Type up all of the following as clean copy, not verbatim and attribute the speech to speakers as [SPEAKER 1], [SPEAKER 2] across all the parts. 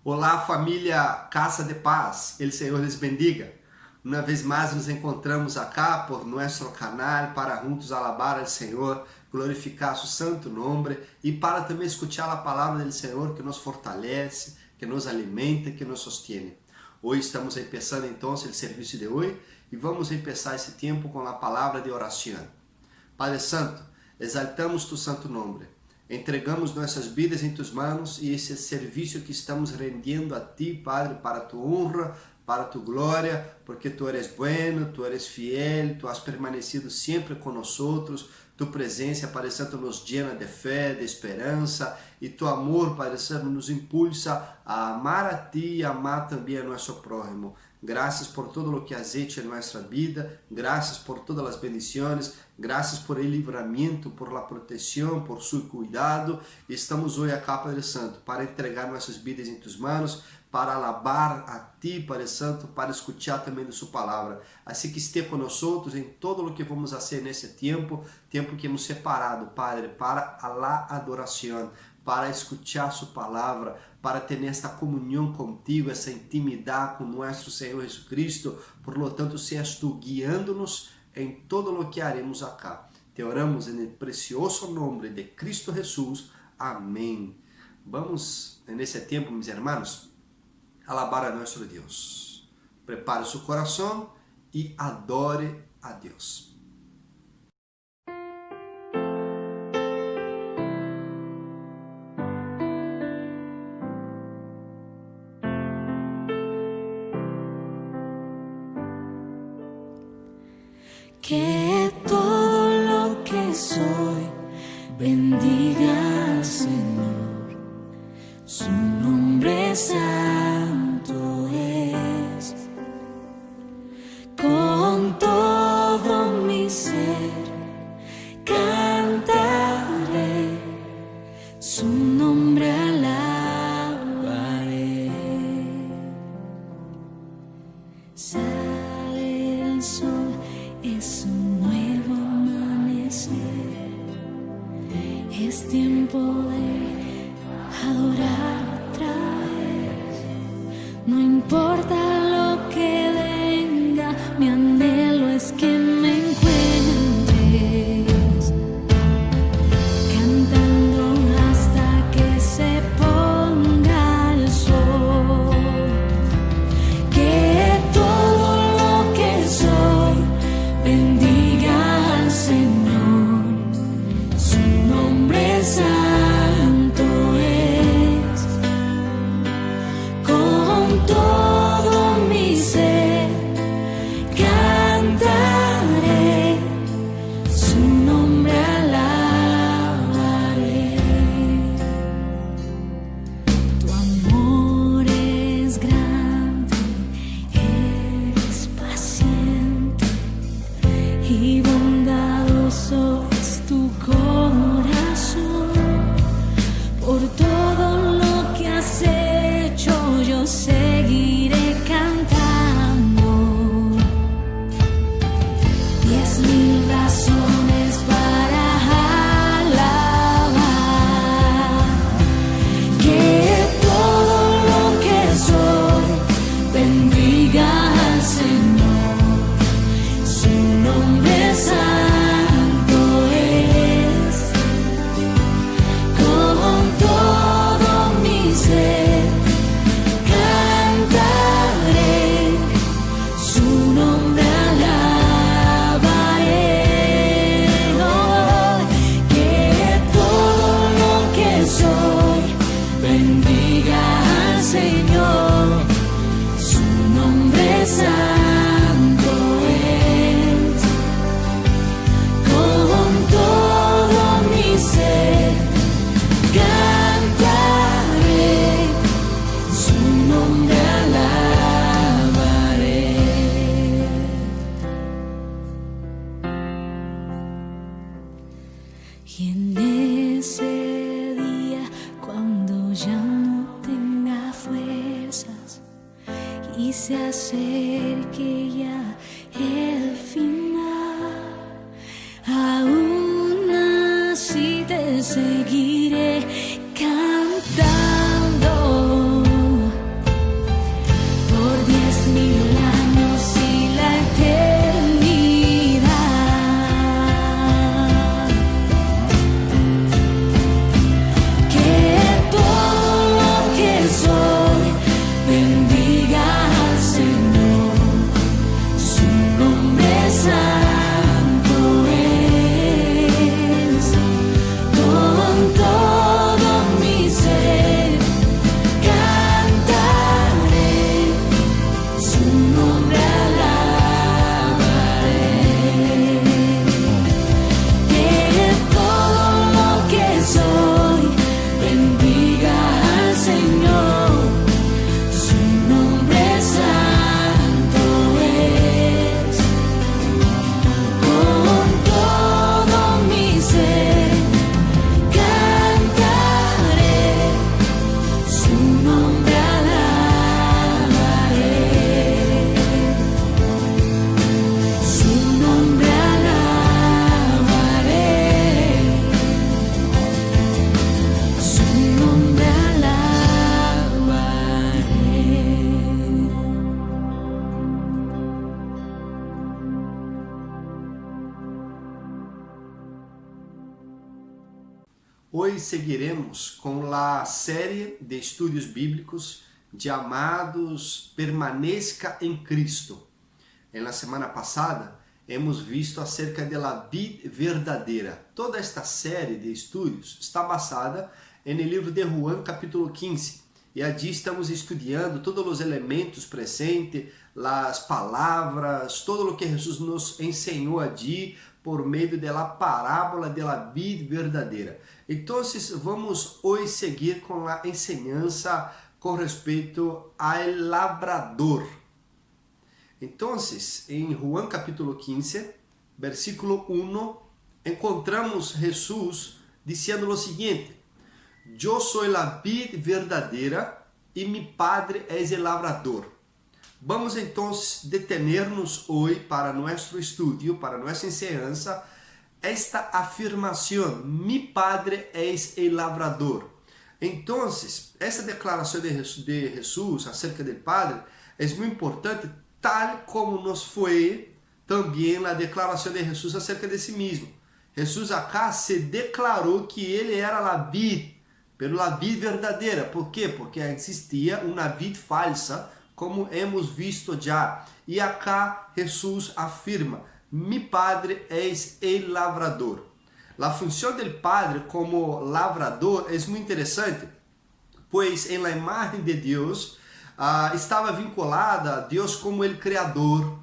[SPEAKER 1] Olá, família Casa de Paz, el Senhor les bendiga. Uma vez mais nos encontramos acá por nosso canal para juntos alabar al Senhor, glorificar su santo nome e para também escuchar a palavra do Senhor que nos fortalece, que nos alimenta, que nos sostiene. Hoje estamos começando então o serviço de hoje e vamos começar esse tempo com a palavra de oração. Padre Santo, exaltamos tu santo nome. Entregamos nossas vidas em tus manos e esse serviço que estamos rendendo a ti, Padre, para tu honra, para tu glória, porque tu eres bueno, tu eres fiel, tu has permanecido sempre conosco, tu presença, Padre Santo, nos llena de fé, de esperança e tu amor, Padre Santo, nos impulsa a amar a ti e amar também a nosso prójimo. Graças por todo o que has hecho em nossa vida, graças por todas as bendições, graças por el livramento, por la proteção, por su cuidado. Estamos hoje acá, Padre Santo, para entregar nossas vidas em tus manos, para alabar a ti, Padre Santo, para escuchar também de sua palavra. Assim que esteja conosco em todo o que vamos fazer nesse tempo que hemos separado, Padre, para a adoração, para escuchar sua palavra, para ter esta comunhão contigo, essa intimidade com nosso Senhor Jesucristo. Por lo tanto, seas tu guiando-nos em todo o que haremos acá. Te oramos em precioso nome de Cristo Jesus. Amém. Vamos, nesse tempo, meus irmãos, alabar a nosso Deus. Prepare seu coração e adore a Deus.
[SPEAKER 2] Que todo lo que soy bendiga al Señor, su nombre santo es. Con todo mi ser cantaré, su nombre alabaré. Sale el sol, es un nuevo amanecer, es tiempo de adorar otra vez. No importa lo que venga, mi anhelo es que me encuentres cantando hasta que se ponga el sol. Que todo lo que soy bendiga al Señor, su nombre santo es. Con todo mi ser cantaré, su nombre alabaré. Tu amor es grande, eres paciente y bondadoso es tu corazón. Por todo lo que has hecho yo seguiré cantando. 10,000 razones para alabar. Que todo lo que soy bendiga al Señor, su nombre santo es. Con todo mi ser cantaré, su nombre alabaré. Oh, que todo lo que soy bendiga al Señor, su nombre santo es. Con todo mi ser cantaré, su nombre alabaré. Y en ese día, cuando ya no tenga fuerzas y se acerque ya el final, aún así te seguiré cantando.
[SPEAKER 1] Hoy seguiremos com a série de estudos bíblicos chamados Permanezca em Cristo. Na semana passada, hemos visto acerca da vida verdadeira. Toda esta série de estudos está basada no livro de Juan, capítulo 15. E allí estamos estudando todos os elementos presentes, as palavras, todo o que Jesus nos ensinou allí por meio da parábola da vida verdadeira. Então, vamos hoje seguir com a enseñança com respeito ao labrador. Então, em Juan capítulo 15, versículo 1, encontramos Jesus dizendo o seguinte: Eu sou a vid verdadeira e mi Padre é o lavrador. Vamos então detener-nos hoje para nosso estudo, para nossa enseñança, esta afirmação: mi Padre é o lavrador. Então, essa declaração de Jesus acerca do Padre é muito importante, tal como nos foi também a declaração de Jesus acerca de si mesmo. Jesus acá se declarou que ele era a vid, pela vid verdadeira. Por quê? Porque existia uma vid falsa, como hemos visto já. E acá Jesus afirma: mi Padre é o lavrador. A função do Padre como lavrador é muito interessante, pois em la imagem de Deus estava vinculada a Deus como o Criador,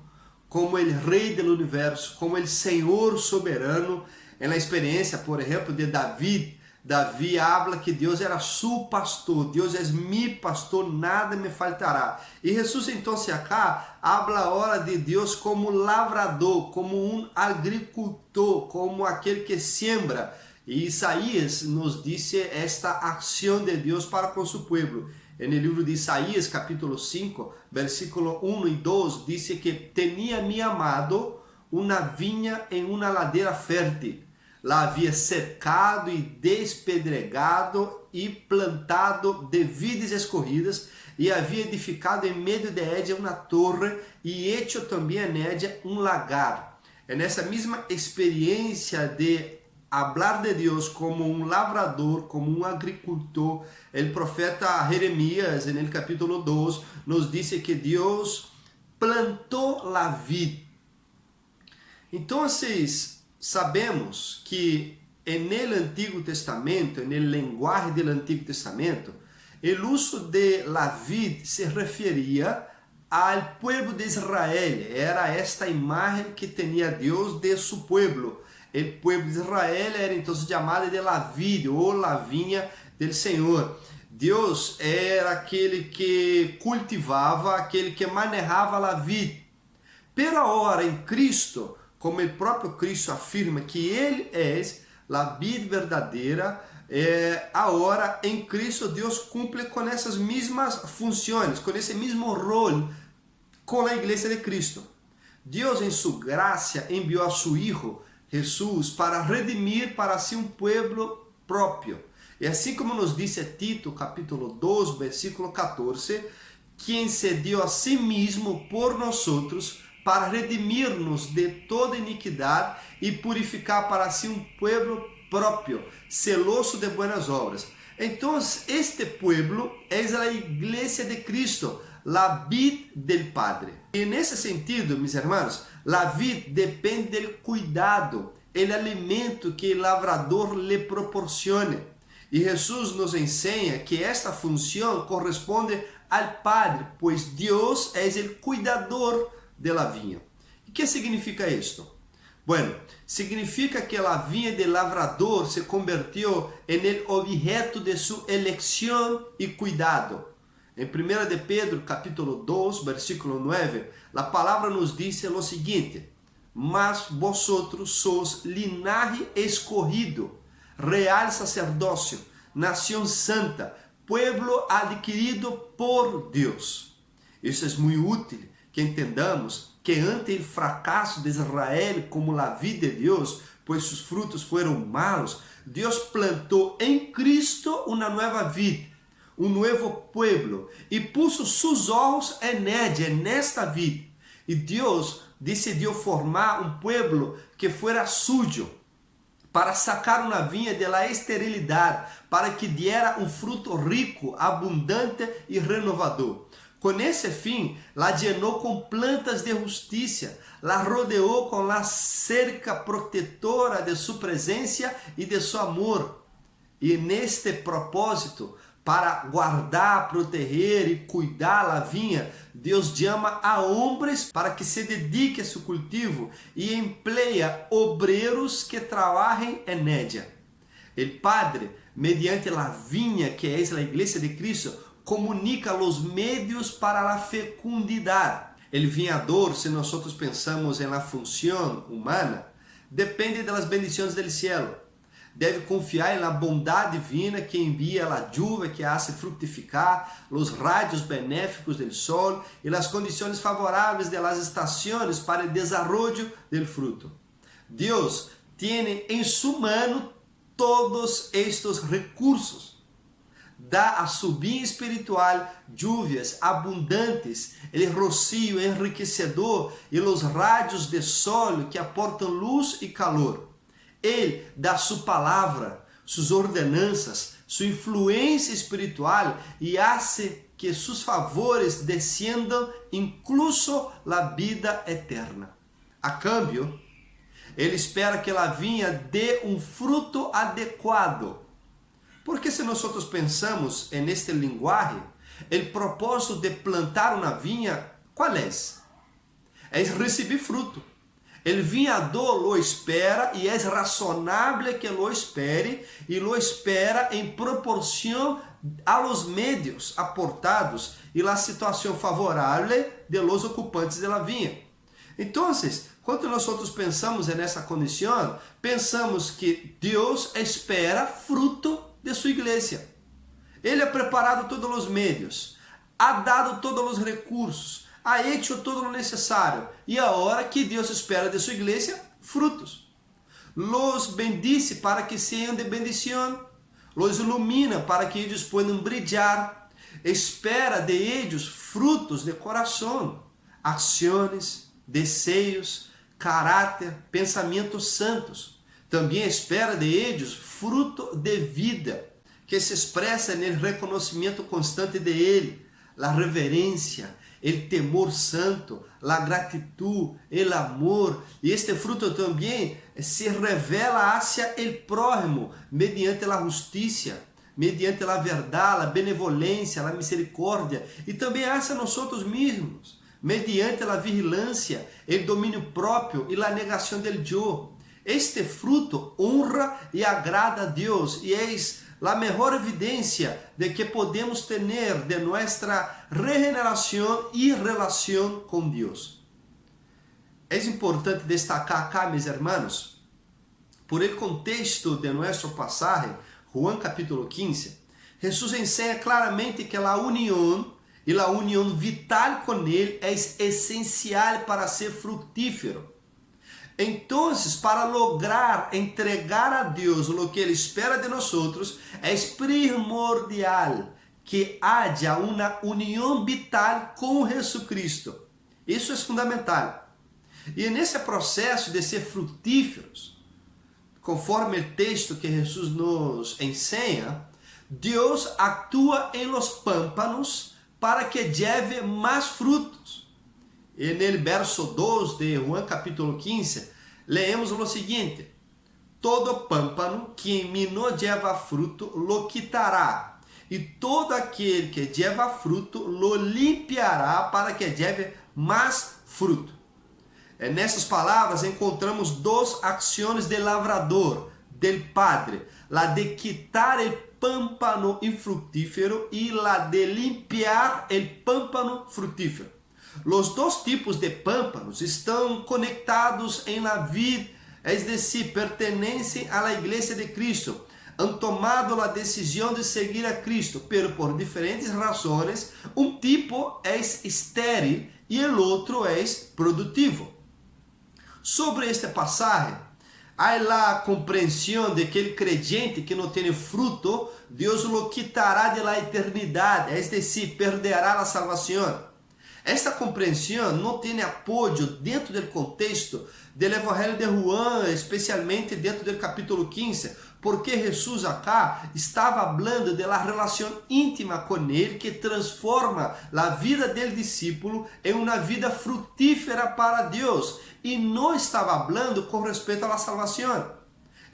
[SPEAKER 1] como o Rei do Universo, como o Senhor soberano. Na experiência, por exemplo, de Davi habla que Deus era su pastor, Deus é mi pastor, nada me faltará. E Jesus então acá habla agora de Deus como lavrador, como um agricultor, como aquele que siembra. E Isaías nos disse esta ação de Deus para com seu povo. No livro de Isaías, capítulo 5, versículo 1 e 2, diz que tinha mi amado uma vinha em uma ladeira fértil. Lá havia cercado e despedregado e plantado de vides escorridas, e havia edificado em meio de ella uma torre, e hecho também nella um lagar. É nessa mesma experiência de hablar de Deus como um lavrador, como um agricultor, o profeta Jeremias, no capítulo 2, nos disse que Deus plantou a vid. Então, sabemos que no Antigo Testamento, no linguagem do Antigo Testamento, o uso de la vid se referia ao povo de Israel. Era esta imagem que tinha Deus de seu povo. O povo de Israel era então chamado de la vid, ou la vinha del Senhor. Deus era aquele que cultivava, aquele que manejava la vid. Pero agora em Cristo, como o próprio Cristo afirma que Ele é a vid verdadeira, agora em Cristo Deus cumpre com essas mesmas funções, com esse mesmo rol com a igreja de Cristo. Deus em sua graça enviou a seu Hijo Jesus para redimir para si um povo próprio. E assim como nos disse Tito, capítulo 2, versículo 14, quem se deu a si mesmo por nós para redimir-nos de toda iniquidade e purificar para si um povo próprio, celoso de buenas obras. Então, este povo é a igreja de Cristo, la vid del Padre. E nesse sentido, meus irmãos, la vid depende do cuidado, o alimento que o lavrador lhe proporcione. E Jesus nos ensina que esta função corresponde ao Padre, pois Deus é o cuidador de la vinha. O que significa isto? Bueno, significa que a vinha de lavrador se convertiu em el objeto de sua eleição e cuidado. Em 1 de Pedro, capítulo 2, versículo 9, a palavra nos diz o seguinte: mas vosotros sois linaje escorrido, real sacerdócio, nação santa, pueblo adquirido por Deus. Isso é muito útil que entendamos que ante o fracasso de Israel como a vida de Deus, pois seus frutos foram malos, Deus plantou em Cristo uma nova vida, um novo pueblo, e puso seus olhos en ella, nesta vida. E Deus decidiu formar um pueblo que fuera suyo. para sacar uma vinha de la esterilidade, para que diera um fruto rico, abundante e renovador. Com esse fim, la llenou com plantas de justiça, la rodeou com la cerca protetora de sua presença e de seu amor. E neste propósito, para guardar, proteger e cuidar a vinha, Deus chama a homens para que se dedique a seu cultivo e empleia obreiros que trabalhem em ella. O Padre, mediante a vinha que é a Igreja de Cristo, comunica os meios para a fecundidade. O vinhador, se nós pensamos em la função humana, depende das bendições do cielo. Deve confiar na bondade divina que envia a chuva que hace frutificar, os raios benéficos do sol e as condições favoráveis das estações para o desenvolvimento do fruto. Deus tem em sua mano todos estes recursos. Dá a su vinha espiritual lluvias abundantes, o rocío enriquecedor e os raios de sol que aportam luz e calor. Ele dá sua palavra, suas ordenanças, sua influência espiritual e hace que seus favores desciendam incluso la vida eterna. A cambio, ele espera que a vinha dê um fruto adequado. Porque se nós pensamos neste linguagem, o propósito de plantar uma vinha, qual é? É receber fruto. O vinhador lo espera e é razonável que lo espere e lo espera em proporção a los medios aportados e la situação favorável de los ocupantes de la vinha. Então, quando nós pensamos nessa condição, pensamos que Deus espera fruto de sua igreja. Ele ha preparado todos os meios, ha dado todos os recursos, ha hecho todo o necessário. E agora que Deus espera de sua igreja? Frutos. Los bendice para que sejam de bendição. Los ilumina para que eles possam brilhar. Espera de eles frutos de coração, ações, desejos, caráter, pensamentos santos. Também espera de eles fruto de vida, que se expressa no reconhecimento constante de Ele, a reverência, o temor santo, a gratitud, o amor. E este fruto também se revela hacia el prójimo, mediante a justiça, mediante a verdade, a benevolência, a misericórdia, e também hacia nós mesmos, mediante a vigilância, o domínio próprio e a negação del eu. Este fruto honra e agrada a Deus e é a melhor evidência de que podemos ter de nossa regeneração e relação com Deus. É importante destacar acá, meus irmãos, por el contexto de nosso passagem, Juan capítulo 15, Jesus ensina claramente que a união e a união vital com Ele é essencial para ser fructífero. Então, para lograr entregar a Deus o que Ele espera de nós, é primordial que haja uma união vital com Jesucristo. Isso é fundamental. E nesse processo de ser frutíferos, conforme o texto que Jesus nos ensina, Deus atua em los pâmpanos para que lleve mais frutos. E no verso 2 de Juan capítulo 15, leemos o seguinte: todo pâmpano que em mim não lleva fruto, lo quitará, e todo aquele que lleva fruto, lo limpiará para que lleve mais fruto. Nessas palavras encontramos duas ações de lavrador, del Padre, la de quitar el pâmpano infructífero e la de limpiar el pâmpano fructífero. Os dois tipos de pâmpanos estão conectados em la vid, es decir, pertenecem à Igreja de Cristo, han tomado a decisão de seguir a Cristo, pero por diferentes razões, um tipo é estéril e o outro é produtivo. Sobre esta passagem, há a compreensão de que o creyente que não tem fruto, Deus lo quitará de la eternidade, es decir, perderá a salvação. Esta compreensão não tem apoio dentro do contexto do Evangelho de Juan, especialmente dentro do capítulo 15, porque Jesus acá estava falando da relação íntima com ele que transforma a vida do discípulo em uma vida frutífera para Deus e não estava falando com respeito à salvação.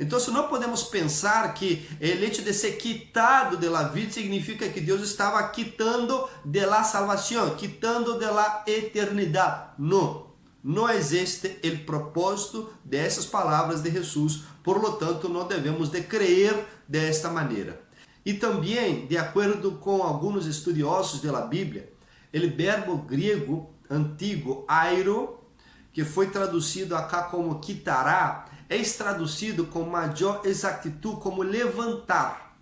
[SPEAKER 1] Então, não podemos pensar que o hecho de ser quitado da vida significa que Deus estava quitando da salvação, quitando da eternidade. Não, não existe o propósito dessas palavras de Jesus, por lo tanto, não devemos de crer desta maneira. E também, de acordo com alguns estudiosos da Bíblia, o verbo grego antigo airo, que foi traduzido acá como quitará, é traduzido com maior exatitude como levantar.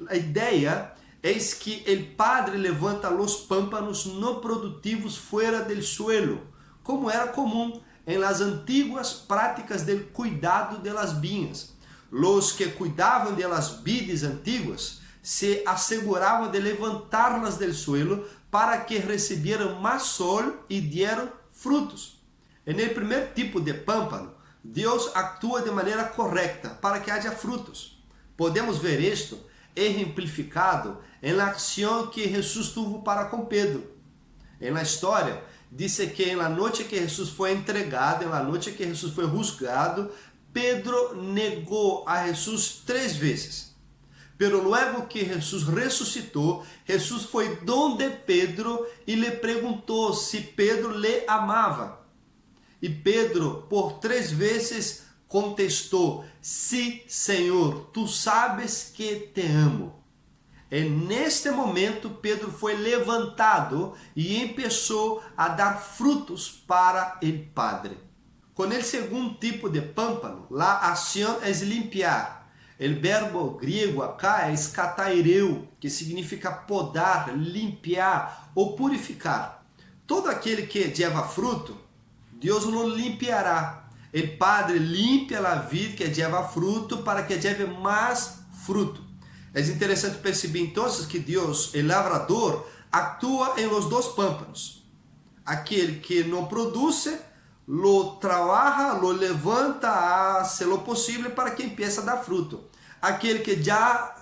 [SPEAKER 1] A ideia é que o Padre levanta os pâmpanos não produtivos fora do suelo, como era comum em las antiguas práticas del cuidado de las vinhas. Los que cuidavam de las vides antiguas se asseguravam de levantá-las del suelo para que recebieran mais sol e dieran frutos. En el primer tipo de pâmpano, Deus atua de maneira correta para que haja frutos. Podemos ver isto exemplificado em la ação que Jesus tuvo para com Pedro. Em la história, dice que em la noite que Jesus foi entregado, em la noite que Jesus foi juzgado, Pedro negou a Jesus 3 vezes. Pero luego que Jesus ressuscitou, Jesus foi donde Pedro e lhe perguntou se Pedro lhe amava. E Pedro, por 3 vezes, contestou: "Sim, Senhor, tu sabes que te amo." E neste momento, Pedro foi levantado e começou a dar frutos para o Padre. Com o segundo tipo de pâmpano, a ação é limpiar. O verbo grego acá é kataireu, que significa podar, limpiar ou purificar. Todo aquele que leva fruto, Deus o limpiará. O Padre limpia a vida que leva fruto para que leve mais fruto. É interessante perceber então que Deus, o lavrador, atua em los 2 pâmpanos. Aquele que não produz, lo trabalha, lo levanta, hace lo possível para que empiece a dar fruto. Aquele que já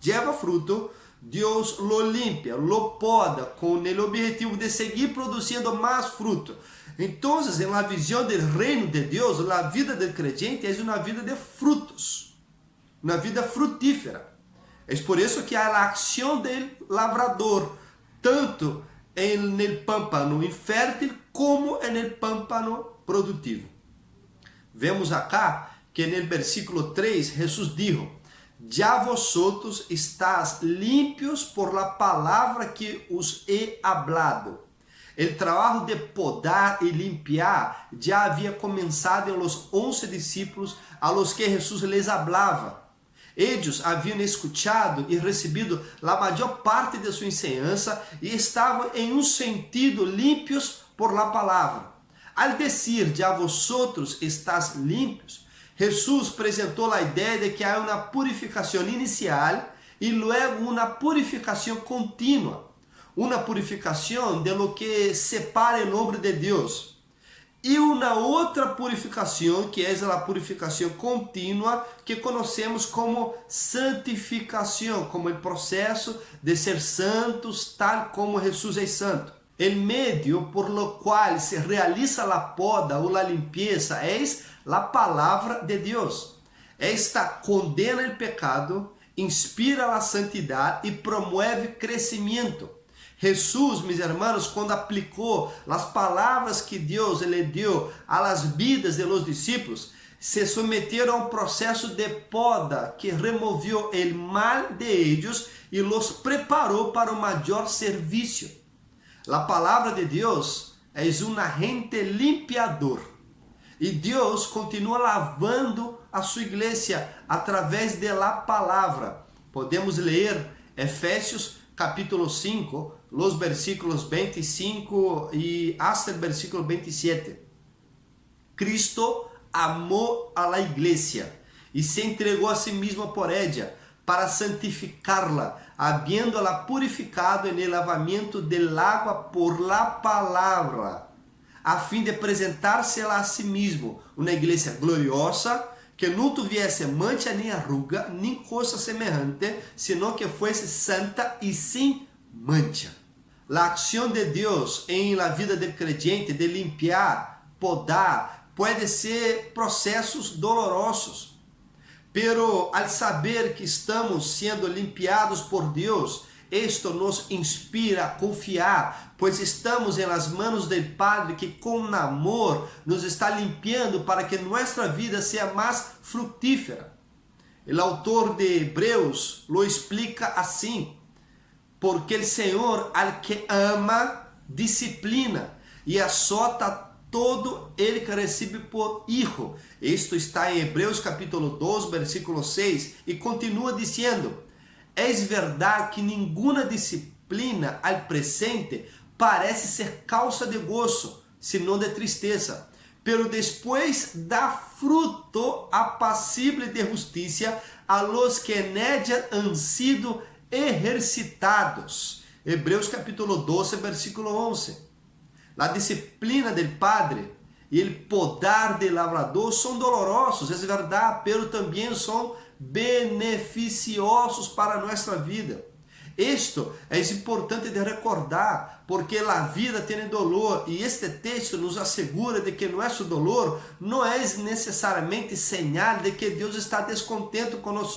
[SPEAKER 1] leva fruto, Deus lo limpia, lo poda com o objetivo de seguir produzindo mais fruto. Então, na visão do reino de Deus, a vida do crente é uma vida de frutos, uma vida frutífera. É por isso que há a ação do lavrador, tanto no pâmpano infértil como no pâmpano produtivo. Vemos acá que no versículo 3, Jesus dijo: "Ya vosotros estás limpios por la palabra que os he hablado." O trabalho de podar e limpiar já havia começado em los 11 discípulos a los que Jesus les hablava. Eles haviam escutado e recebido a maior parte de sua enseñança e estavam em um sentido limpios por la palavra. Al decir "ya vosotros estás limpios", Jesus apresentou a ideia de que há uma purificação inicial e logo uma purificação contínua. Uma purificação de lo que separa o homem de Deus. E uma outra purificação, que é a purificação contínua, que conhecemos como santificação, como o processo de ser santos, tal como Jesus é santo. O meio por lo qual se realiza a poda ou a limpeza é a palavra de Deus. Esta condena o pecado, inspira a santidade e promove crescimento. Jesus, mis hermanos, quando aplicou as palavras que Deus lhe deu a las vidas de los discípulos, se submeteram a um processo de poda que removeu o mal de ellos e los preparou para o maior serviço. A palavra de Deus é um agente limpiador. E Deus continua lavando a sua igreja através da palavra. Podemos ler Efésios capítulo 5, los versículos 25 y hasta el versículo 27. Cristo amó a la iglesia y se entregó a sí mismo por ella para santificarla, habiéndola purificado en el lavamiento del agua por la palabra, a fim de apresentársela a si mesmo, uma igreja gloriosa, que não tuviese mancha nem arruga, nem coisa semelhante, sino que fuese santa e sem mancha. A acção de Deus em la vida del creyente de limpiar, podar, pode ser processos dolorosos. Pero al saber que estamos sendo limpiados por Deus, esto nos inspira a confiar, pois estamos em las manos del Padre que com amor nos está limpiando para que nossa vida seja mais frutífera. O autor de Hebreus lo explica assim: porque o Senhor al que ama disciplina e azota todo ele que recebe por hijo. Isto está em Hebreus capítulo 2, versículo 6, e continua dizendo: é verdade que nenhuma disciplina al presente parece ser causa de gozo, senão de tristeza, pero después dá fruto apacible de justiça a los que en ella han sido ejercitados. Hebreus capítulo 12, versículo 11. A disciplina del Padre e o podar del lavrador são dolorosos, é verdade, pero também são beneficiosos para nossa vida. Isto é importante de recordar, porque a vida tem dolor e este texto nos assegura de que nosso dolor não é necessariamente señal de que Deus está descontente com nós.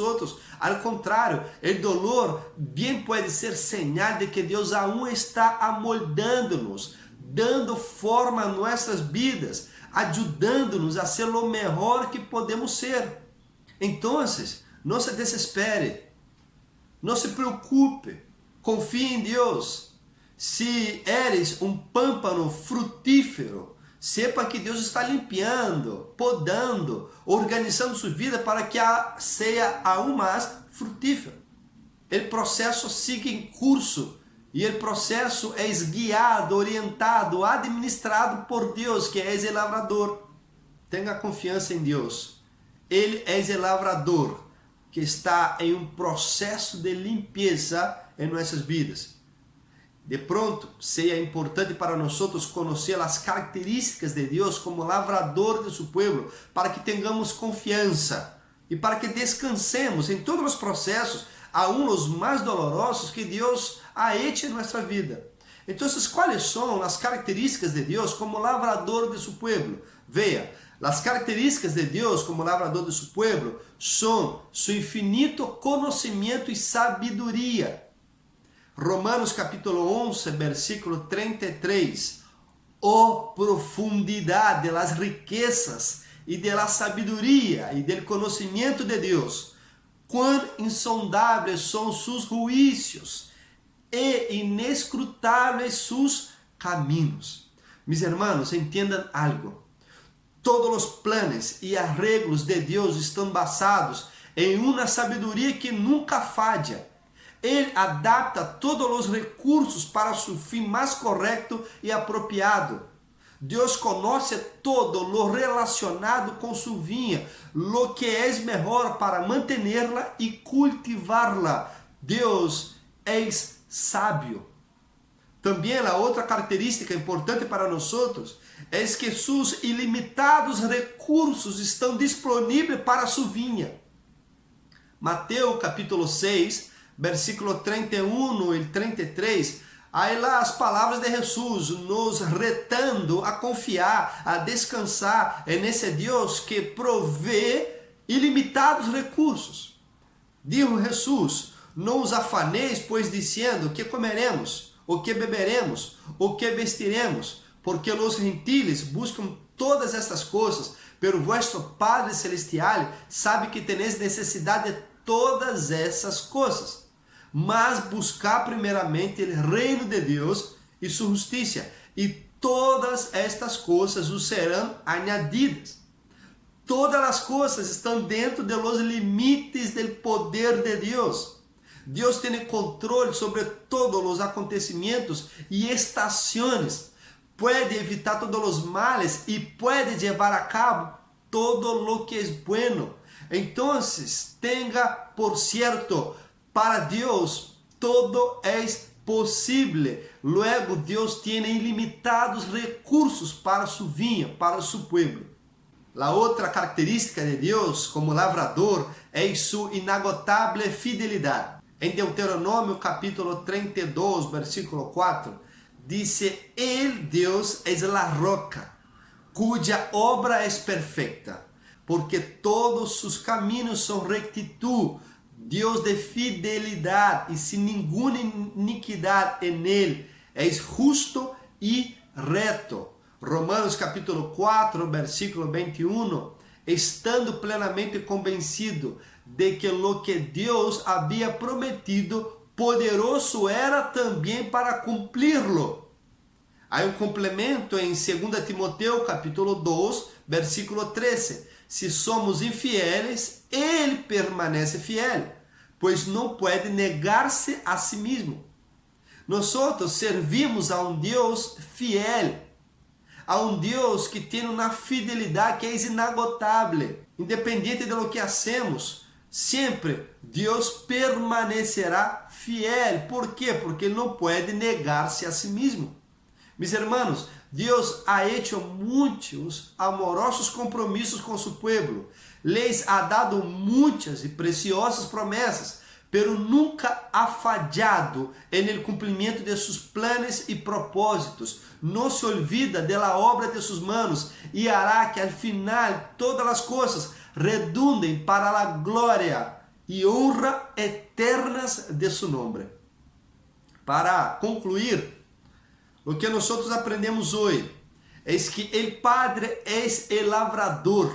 [SPEAKER 1] Ao contrário, o dolor bem pode ser señal de que Deus aún está amoldando-nos, dando forma a nossas vidas, ajudando-nos a ser o melhor que podemos ser. Então, não se desespere, não se preocupe, confie em Deus. Se eres um pâmpano frutífero, sepa que Deus está limpiando, podando, organizando sua vida para que seja aún mais frutífero. O processo sigue em curso e o processo é guiado, orientado, administrado por Deus, que é o lavrador. Tenha confiança em Deus. Ele é o lavrador que está em um processo de limpeza em nossas vidas. De pronto, seja importante para nós conhecer as características de Deus como lavrador de seu povo, para que tenhamos confiança e para que descansemos em todos os processos, aún os mais dolorosos que Deus ha hecho em nossa vida. Então, quais são as características de Deus como lavrador de seu povo? Veja, as características de Deus como lavrador de seu povo são seu infinito conhecimento e sabedoria. Romanos capítulo 11, versículo 33. Oh profundidade das riquezas e da sabedoria e do conhecimento de Deus. Quão insondáveis são seus juízos e inescrutáveis seus caminhos. Mis hermanos, entendam algo. Todos os planos e arreglos de Deus estão basados em uma sabedoria que nunca falha. Ele adapta todos os recursos para seu fim mais correto e apropriado. Deus conhece todo lo relacionado com sua vinha, lo que é melhor para mantê-la e cultivá-la. Deus é sábio. Também a outra característica importante para nós é que seus ilimitados recursos estão disponíveis para sua vinha. Mateus capítulo 6, versículo 31 e 33, aí lá as palavras de Jesus nos retando a confiar, a descansar nesse Deus que provê ilimitados recursos. Dijo Jesus: não os afaneis, pois dizendo que comeremos, o que beberemos, o que vestiremos, porque os gentiles buscam todas estas coisas, pero vuestro Padre Celestial sabe que teneis necessidade de todas essas coisas. Mas buscar primeiramente o reino de Deus e sua justiça, e todas estas coisas os serão añadidas. Todas as coisas estão dentro de los limites do poder de Deus. Deus tem controle sobre todos os acontecimentos e estações. Pode evitar todos os males e pode levar a cabo todo lo que é bueno. Então, tenha por certo, para Deus todo é possível. Luego, Deus tem ilimitados recursos para sua vinha, para seu pueblo. A outra característica de Deus como lavrador é sua inagotável fidelidade. Em Deuteronômio capítulo 32, versículo 4, diz: El Deus es la roca, cuya obra es perfecta, porque todos sus caminos são rectitud, Deus de fidelidade e sem nenhuma iniquidade en él, é justo e reto. Romanos capítulo 4, versículo 21, estando plenamente convencido de que lo que Deus havia prometido, poderoso era também para cumprirlo. Há um complemento em 2 Timoteo capítulo 2, versículo 13. Se somos infieles, Ele permanece fiel, pois não pode negar-se a si mesmo. Nós servimos a um Deus fiel, a um Deus que tem uma fidelidade que é inagotável. Independente de lo que hacemos, sempre Deus permanecerá fiel. ¿Por quê? Porque Ele não pode negar-se a si mesmo. Mis hermanos, Deus ha hecho muitos amorosos compromissos com seu pueblo. Les ha dado muitas e preciosas promessas, pero nunca ha fallado en el cumprimento de sus planes y propósitos. No se olvida de la obra de sus manos y hará que al final todas las cosas redunden para la gloria y honra eternas de su nombre. Para concluir, lo que nosotros aprendemos hoy es que el Padre es el lavrador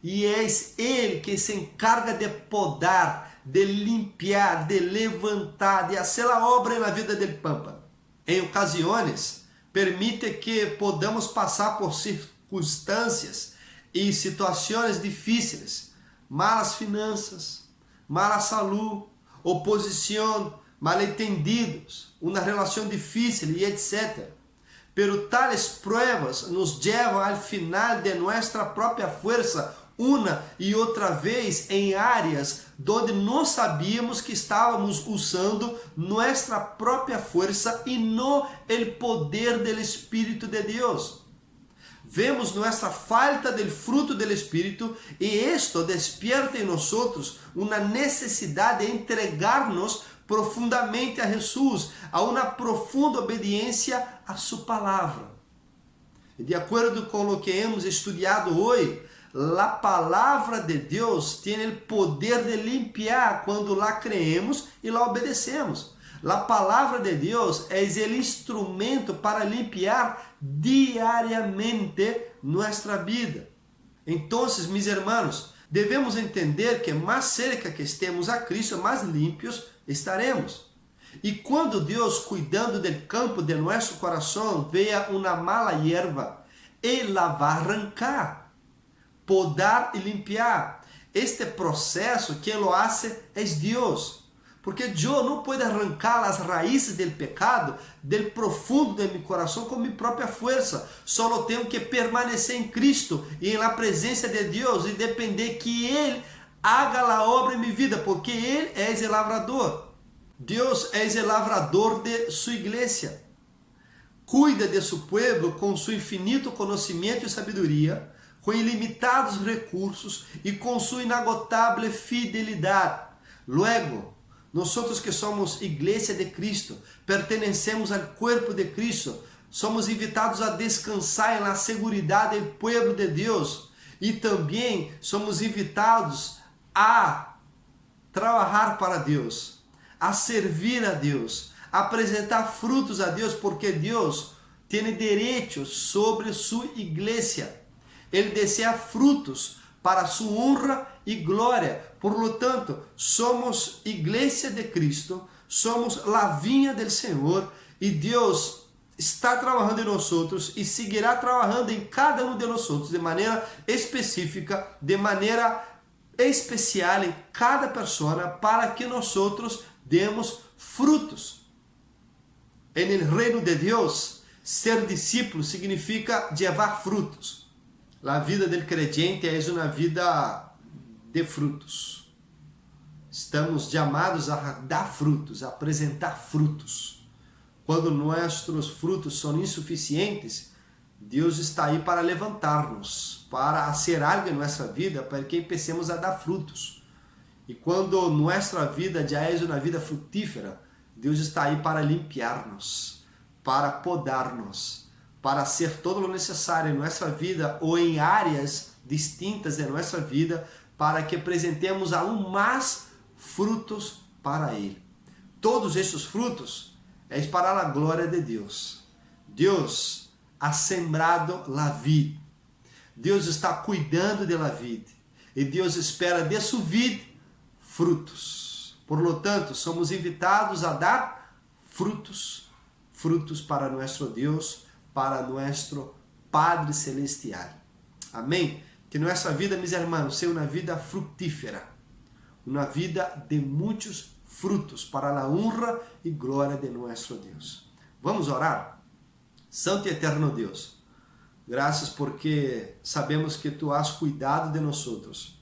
[SPEAKER 1] y es Él que se encarga de podar, de limpiar, de levantar, de hacer a obra na vida del pampa. Em ocasiões, permite que podamos passar por circunstâncias e situações difíceis, malas finanças, mala saúde, oposição, mal-entendidos, uma relação difícil e etc. Pero tales pruebas nos llevam al final de nuestra própria força uma e outra vez em áreas onde não sabíamos que estávamos usando nossa própria força e não o poder do Espírito de Deus. Vemos nossa falta do fruto do Espírito e isto despierta em nós uma necessidade de entregar-nos profundamente a Jesus, a uma profunda obediência a sua palavra. De acordo com o que hemos estudado hoje, a palavra de Deus tem o poder de limpiar quando la creemos e la obedecemos. A palavra de Deus é o instrumento para limpiar diariamente nossa vida. Então, mis hermanos, devemos entender que mais cerca que estemos a Cristo, mais limpios estaremos. E quando Deus, cuidando do campo de nosso coração, veja uma mala hierba, Ele la vai arrancar, podar e limpiar. Este processo que lo hace es Deus, porque eu não posso arrancar as raízes do pecado del profundo de meu coração com minha própria força. Só tenho que permanecer em Cristo e na presença de Deus e depender que Ele haga a obra em minha vida, porque Ele é o lavrador. Deus é o lavrador de sua igreja. Cuida de seu povo com seu infinito conhecimento e sabedoria, com ilimitados recursos e com sua inagotável fidelidade. Luego, nós que somos igreja de Cristo, pertenecemos ao corpo de Cristo, somos invitados a descansar na seguridade do povo de Deus e também somos invitados a trabalhar para Deus, a servir a Deus, a apresentar frutos a Deus, porque Deus tem direito sobre sua igreja. Ele deseja frutos para sua honra e glória. Por lo tanto, somos igreja de Cristo, somos a vinha do Senhor e Deus está trabalhando em nós e seguirá trabalhando em cada um de nós de maneira específica, de maneira especial em cada pessoa, para que nós demos frutos. En el reino de Deus, ser discípulo significa levar frutos. A vida del creyente é uma vida de frutos. Estamos chamados a dar frutos, a apresentar frutos. Quando nossos frutos são insuficientes, Deus está aí para levantar-nos, para fazer algo em nossa vida, para que empecemos a dar frutos. E quando nossa vida já é uma vida frutífera, Deus está aí para limpiar-nos, para podar-nos, para hacer todo o necessário em nossa vida ou em áreas distintas de nossa vida, para que apresentemos aún mais frutos para Ele. Todos esses frutos é para a glória de Deus. Deus ha sembrado a vida. Deus está cuidando da vida. E Deus espera de sua vida frutos. Por lo tanto, somos invitados a dar frutos. Frutos para nosso Deus, para nosso Padre Celestial. Amém? Que nossa vida, meus irmãos, seja uma vida frutífera. Uma vida de muitos frutos para a honra e glória de nosso Deus. Vamos orar? Santo e eterno Deus, graças porque sabemos que Tu has cuidado de nós.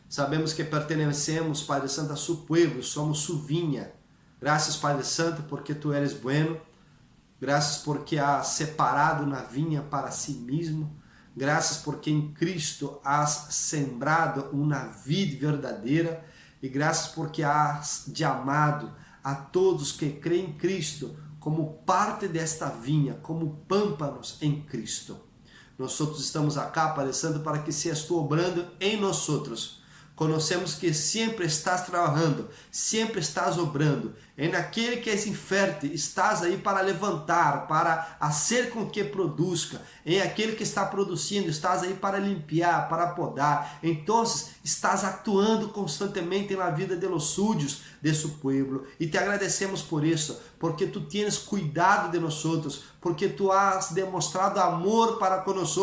[SPEAKER 1] Sabemos que pertenecemos, Padre Santo, a Su pueblo, somos Su vinha. Graças, Padre Santo, porque Tu eres bueno. Graças porque has separado uma vinha para si mesmo. Graças porque em Cristo has sembrado uma vida verdadeira. E graças porque has chamado a todos que creem em Cristo como parte desta vinha, como pâmpanos em Cristo. Nós estamos acá, Padre Santo, para que seas Tu obrando em nós. Conhecemos que sempre estás trabalhando, sempre estás obrando. Em aquele que é infértil, estás aí para levantar, para fazer com que produza. Em aquele que está produzindo, estás aí para limpiar, para podar. Então, estás atuando constantemente na vida de los suyos, de su pueblo. E te agradecemos por isso, porque Tu tienes cuidado de nós, porque Tu has demonstrado amor para com nós.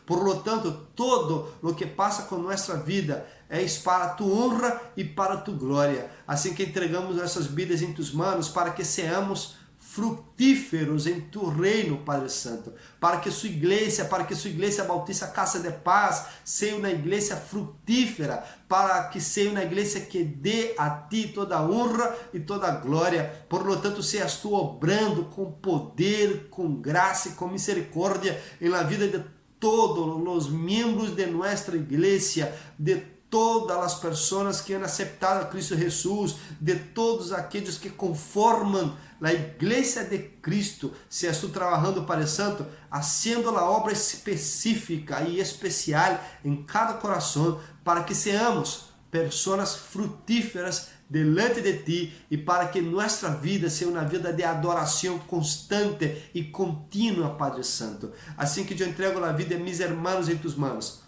[SPEAKER 1] Por lo tanto, todo o que passa com nossa vida é para Tu honra e para Tu glória. Assim que entregamos nossas vidas em Tus manos, para que seamos frutíferos em Tu reino, Padre Santo, para que Sua igreja Bautista Casa de Paz seja uma igreja frutífera, para que seja uma igreja que dê a Ti toda a honra e toda a glória. Por lo tanto, seas Tu obrando com poder, com graça e com misericórdia em la vida de todos os membros de nossa igreja, de todas as pessoas que han aceptado a Cristo Jesus, de todos aqueles que conformam a igreja de Cristo, seas Tu trabalhando, Padre Santo, haciendo a obra específica e especial em cada coração, para que seamos pessoas frutíferas delante de Ti e para que nossa vida seja uma vida de adoração constante e contínua, Padre Santo. Assim que eu entrego a vida de mis hermanos em Tus manos,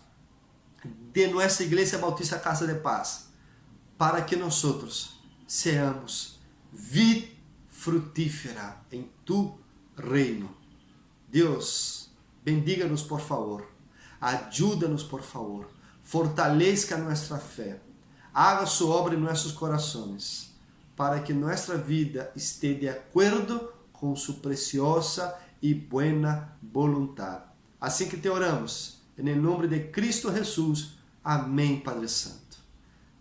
[SPEAKER 1] de nossa Igreja Bautista Casa de Paz, para que nós seamos vida frutífera em Tu reino. Deus, bendiga-nos por favor, ajuda-nos por favor, fortaleça nossa fé, haga Sua obra em nossos corações, para que nossa vida esteja de acordo com Sua preciosa e buena voluntade. Assim que te oramos, em nome de Cristo Jesus. Amém, Padre Santo.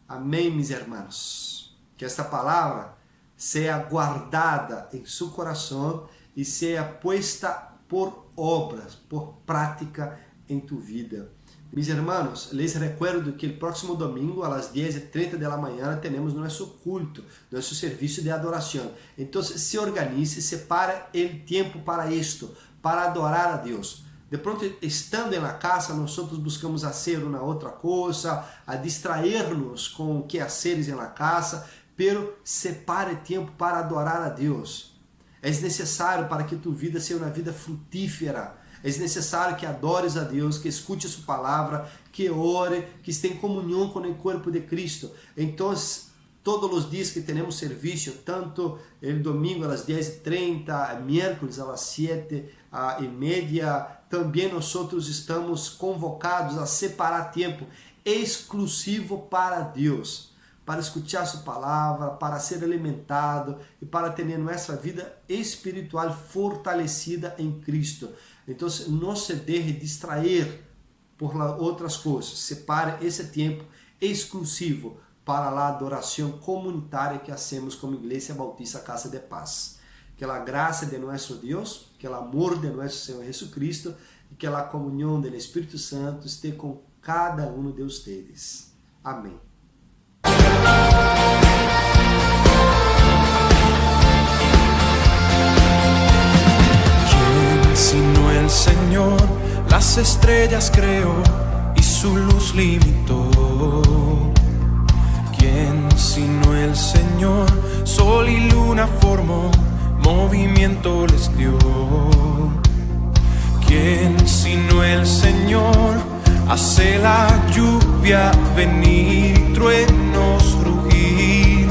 [SPEAKER 1] Amém, meus irmãos. Que esta palavra seja guardada em seu coração e seja posta por obras, por prática em tu vida. Mis hermanos, les recuerdo que o próximo domingo, às 10h30 da manhã, teremos nosso culto, nosso serviço de adoração. Então, se organize, separe o tempo para isto, para adorar a Deus. De pronto, estando na casa, nós buscamos fazer uma outra coisa, a distrair-nos com quehaceres na casa, pero separe tempo para adorar a Deus. É necessário para que tu vida seja uma vida frutífera. É necessário que adores a Deus, que escute a sua palavra, que ore, que esteja em comunhão com o corpo de Cristo. Então, todos os dias que temos serviço, tanto o domingo às 10h30, miércoles às 7h30, também nós estamos convocados a separar tempo exclusivo para Deus, para escutar sua palavra, para ser alimentado e para ter nossa vida espiritual fortalecida em Cristo. Então, não se deixe distrair por outras coisas. Separe esse tempo exclusivo para a adoração comunitária que hacemos como Igreja Bautista Casa de Paz. Que a graça de nosso Deus, que o amor de nosso Senhor Jesucristo e que a comunhão do Espírito Santo esteja com cada um de vocês. Amém.
[SPEAKER 3] ¿Quién sino el Señor? Las estrellas creó y su luz limitó. ¿Quién sino el Señor? Sol y luna formó, movimiento les dio. ¿Quién sino el Señor? Hace la lluvia venir y truenos rugir.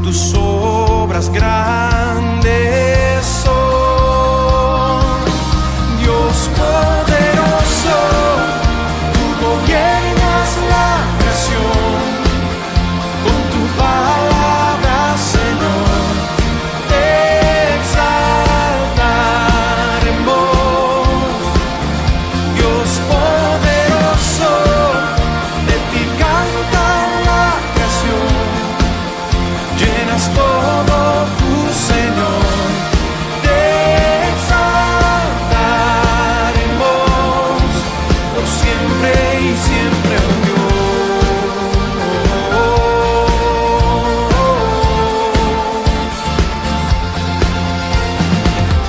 [SPEAKER 3] Tus obras grandes son, Dios poderoso, tú gobiernas la creación. Con tu palabra, Señor, te exaltaremos. Dios poderoso, de ti canta la creación. Llenas todo tu Señor, te exaltaremos por siempre y siempre, oh Dios.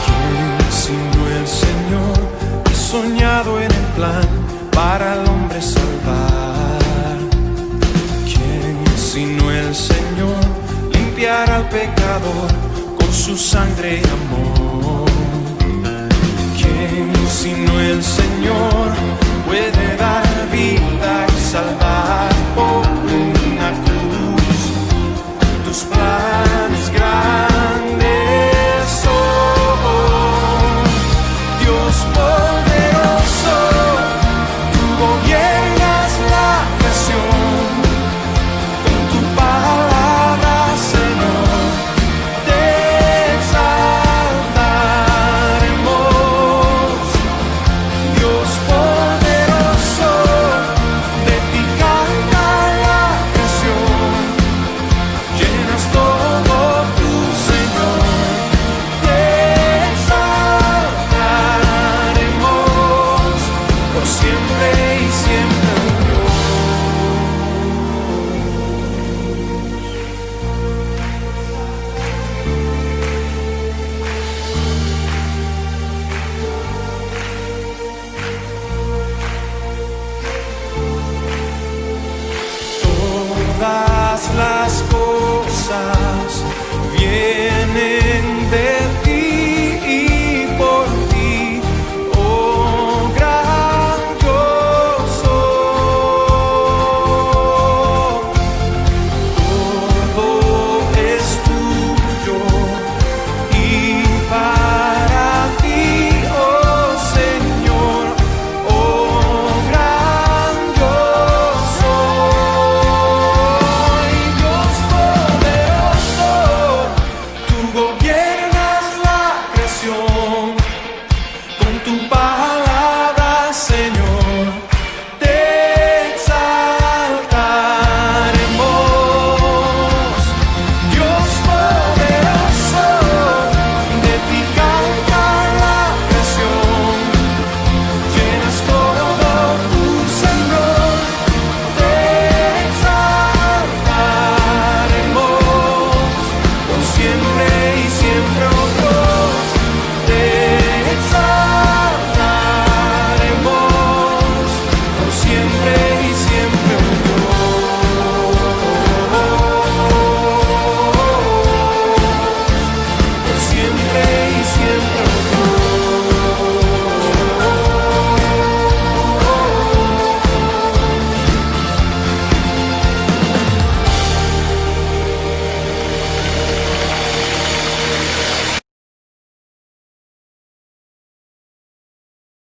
[SPEAKER 3] ¿Quién sino el Señor ha soñado en el plan para el hombre salvar? ¿Quién sino el Señor limpiará al pecador con su sangre y amor? ¿Quién sino el Señor puede dar vida y salvar por una cruz? Tus planes grandes son, Dios poderoso, tú gobiernas la creación. Con tu palabra, Señor, te exaltaremos. Dios poderoso, de ti canta la creación. Llenas todo tu Señor, te exaltaremos por siempre y siempre, oh Dios. Todas las cosas vienen